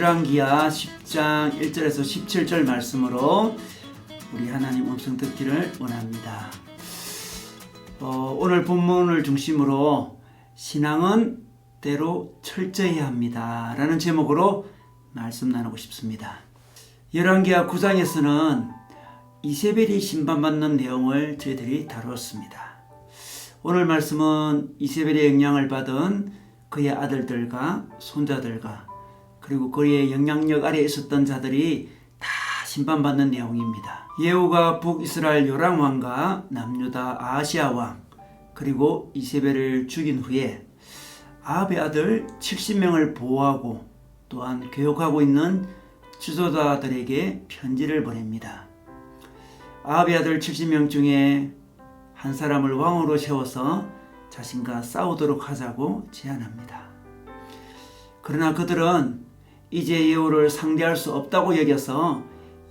열왕기하 10장 1절에서 17절 말씀으로 우리 하나님 음성 듣기를 원합니다. 오늘 본문을 중심으로 신앙은 때로 철저히 합니다 라는 제목으로 말씀 나누고 싶습니다. 열왕기하 9장에서는 이세벨이 심판받는 내용을 저희들이 다루었습니다. 오늘 말씀은 이세벨의 영향을 받은 그의 아들들과 손자들과 그리고 그의 영향력 아래에 있었던 자들이 다 심판받는 내용입니다. 예후가 북이스라엘 요람 왕과 남유다 아하시아 왕 그리고 이세벨을 죽인 후에 아합의 아들 70명을 보호하고 또한 교육하고 있는 지도자들에게 편지를 보냅니다. 아합의 아들 70명 중에 한 사람을 왕으로 세워서 자신과 싸우도록 하자고 제안합니다. 그러나 그들은 이제 예후를 상대할 수 없다고 여겨서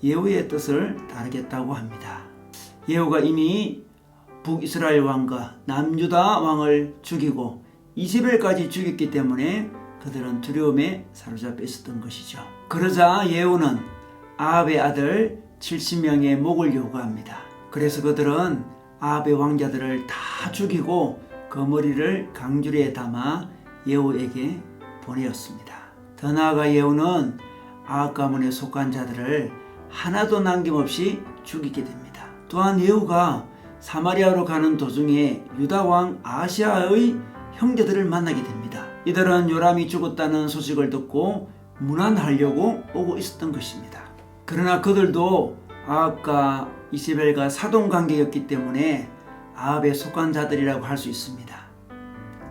예후의 뜻을 따르겠다고 합니다. 예후가 이미 북이스라엘 왕과 남유다 왕을 죽이고 이세벨까지 죽였기 때문에 그들은 두려움에 사로잡혀 있었던 것이죠. 그러자 예후는 아합의 아들 70명의 목을 요구합니다. 그래서 그들은 아합의 왕자들을 다 죽이고 그 머리를 강주리에 담아 예후에게 보내었습니다. 더 나아가 예후는 아합 가문에 속한 자들을 하나도 남김없이 죽이게 됩니다. 또한 예후가 사마리아로 가는 도중에 유다 왕 아하시아의 형제들을 만나게 됩니다. 이들은 요람이 죽었다는 소식을 듣고 문안하려고 오고 있었던 것입니다. 그러나 그들도 아합과 이세벨과 사돈관계였기 때문에 아합에 속한 자들이라고 할 수 있습니다.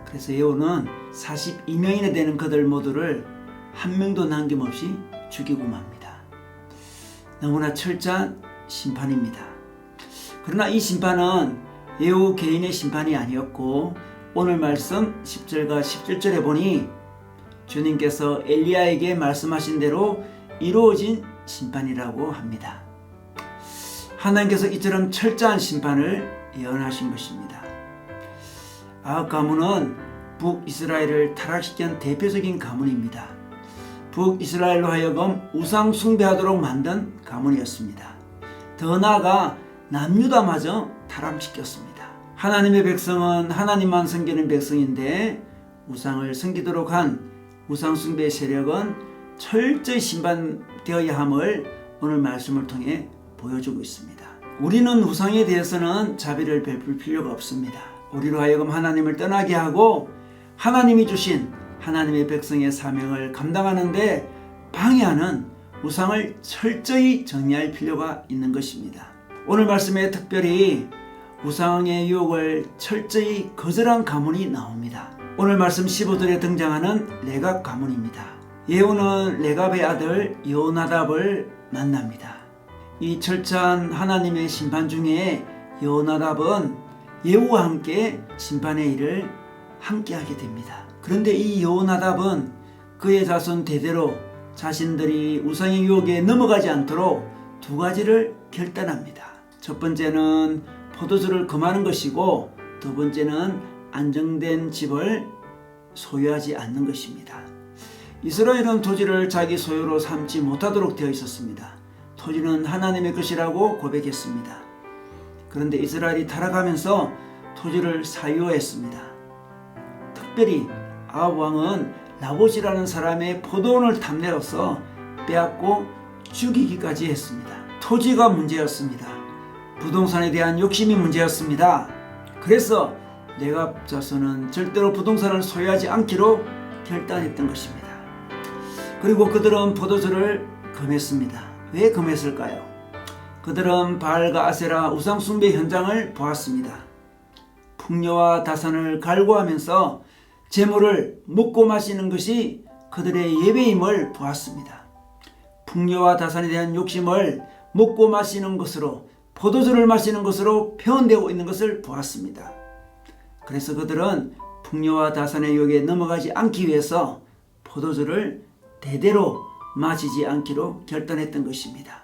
그래서 예후는 42명이나 되는 그들 모두를 한 명도 남김없이 죽이고 맙니다. 너무나 철저한 심판입니다. 그러나 이 심판은 예후 개인의 심판이 아니었고 오늘 말씀 10절과 17절에 보니 주님께서 엘리야에게 말씀하신 대로 이루어진 심판이라고 합니다. 하나님께서 이처럼 철저한 심판을 예언하신 것입니다. 아합 가문은 북이스라엘을 타락시킨 대표적인 가문입니다. 북이스라엘로 하여금 우상 숭배하도록 만든 가문이었습니다. 더 나아가 남유다마저 타락시켰습니다. 하나님의 백성은 하나님만 섬기는 백성인데 우상을 섬기도록 한 우상 숭배 세력은 철저히 심판되어야 함을 오늘 말씀을 통해 보여주고 있습니다. 우리는 우상에 대해서는 자비를 베풀 필요가 없습니다. 우리로 하여금 하나님을 떠나게 하고 하나님이 주신 하나님의 백성의 사명을 감당하는데 방해하는 우상을 철저히 정리할 필요가 있는 것입니다. 오늘 말씀에 특별히 우상의 유혹을 철저히 거절한 가문이 나옵니다. 오늘 말씀 15절에 등장하는 레갑 가문입니다. 예후는 레갑의 아들 여호나답을 만납니다. 이 철저한 하나님의 심판 중에 여호나답은 예후와 함께 심판의 일을 함께 하게 됩니다. 그런데 이 여호나답은 그의 자손 대대로 자신들이 우상의 유혹에 넘어가지 않도록 두 가지를 결단합니다. 첫 번째는 포도주를 금하는 것이고 두 번째는 안정된 집을 소유하지 않는 것입니다. 이스라엘은 토지를 자기 소유로 삼지 못하도록 되어 있었습니다. 토지는 하나님의 것이라고 고백했습니다. 그런데 이스라엘이 타락하면서 토지를 사유했습니다. 특별히 아합 왕은 나봇이라는 사람의 포도원을 탐내어서 빼앗고 죽이기까지 했습니다. 토지가 문제였습니다. 부동산에 대한 욕심이 문제였습니다. 그래서 레갑 자손은 절대로 부동산을 소유하지 않기로 결단했던 것입니다. 그리고 그들은 포도주를 금했습니다. 왜 금했을까요? 그들은 바알과 아세라 우상 숭배 현장을 보았습니다. 풍요와 다산을 갈구하면서 재물을 먹고 마시는 것이 그들의 예배임을 보았습니다. 풍요와 다산에 대한 욕심을 먹고 마시는 것으로 포도주를 마시는 것으로 표현되고 있는 것을 보았습니다. 그래서 그들은 풍요와 다산의 유혹에 넘어가지 않기 위해서 포도주를 대대로 마시지 않기로 결단했던 것입니다.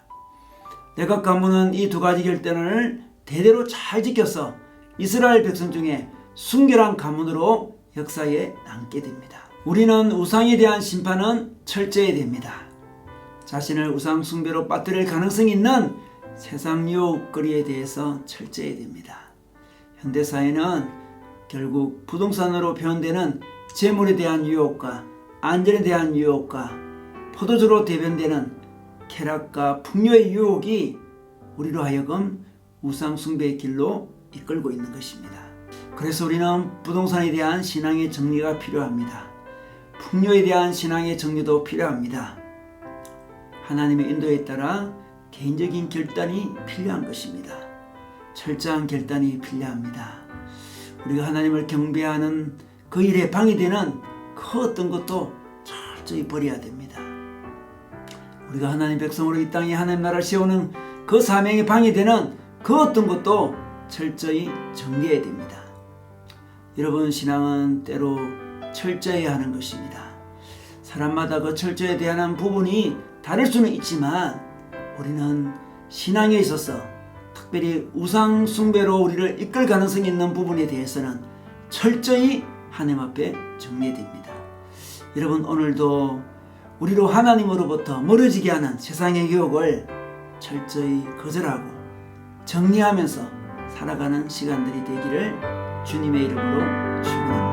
레갑 가문은 이 두 가지 결단을 대대로 잘 지켜서 이스라엘 백성 중에 순결한 가문으로 역사에 남게 됩니다. 우리는 우상에 대한 심판은 철저해야 됩니다. 자신을 우상 숭배로 빠뜨릴 가능성이 있는 세상 유혹거리에 대해서 철저해야 됩니다. 현대사회는 결국 부동산으로 표현되는 재물에 대한 유혹과 안전에 대한 유혹과 포도주로 대변되는 쾌락과 풍요의 유혹이 우리로 하여금 우상 숭배의 길로 이끌고 있는 것입니다. 그래서 우리는 부동산에 대한 신앙의 정리가 필요합니다. 풍요에 대한 신앙의 정리도 필요합니다. 하나님의 인도에 따라 개인적인 결단이 필요한 것입니다. 철저한 결단이 필요합니다. 우리가 하나님을 경배하는 그 일에 방해되는 그 어떤 것도 철저히 버려야 됩니다. 우리가 하나님 백성으로 이 땅에 하나님 나라를 세우는 그 사명에 방해되는 그 어떤 것도 철저히 정리해야 됩니다. 여러분, 신앙은 때로 철저해야 하는 것입니다. 사람마다 그 철저에 대한 부분이 다를 수는 있지만 우리는 신앙에 있어서 특별히 우상 숭배로 우리를 이끌 가능성이 있는 부분에 대해서는 철저히 하나님 앞에 정리해야 됩니다. 여러분, 오늘도 우리로 하나님으로부터 멀어지게 하는 세상의 유혹을 철저히 거절하고 정리하면서 살아가는 시간들이 되기를 주님의 이름으로 축원합니다.